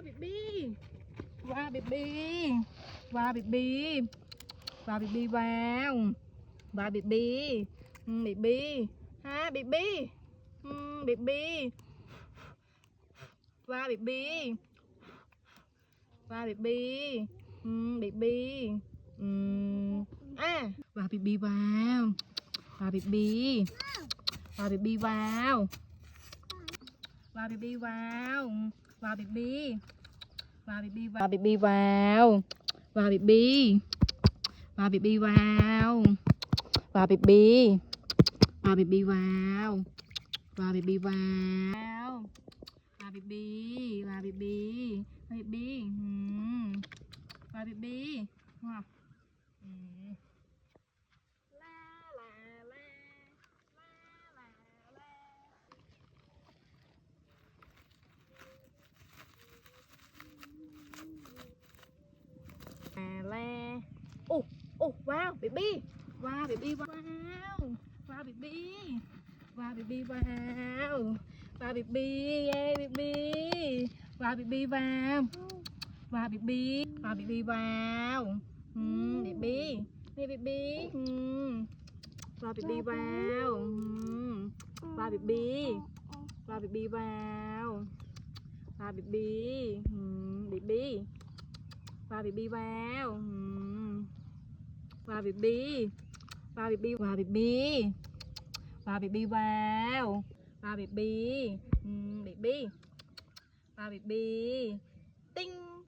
bị bi qua bị bi qua bị bi qua bị bi vào và bị bi bị bi ha bị bi bị bi qua bị bi qua bị bi bị bi qua bị bi vào qua bị bi qua bị bi vào qua bị bi vào qua bị bi qua bị bi vào bị bi vào qua bị bi qua bị bi vào qua bị bi qua bị bi vào qua bị bi vào qua bị bi qua bị bi qua bị bi qua bị bi wow le wow baby wow baby wow wow baby wow baby wow wow baby yeah baby wow baby wow wow baby wow baby wow baby hey baby wow baby wow wow baby wow baby wow wow baby baby wow baby wow wow baby wow baby wow baby wow baby wow wow baby baby wow baby tinh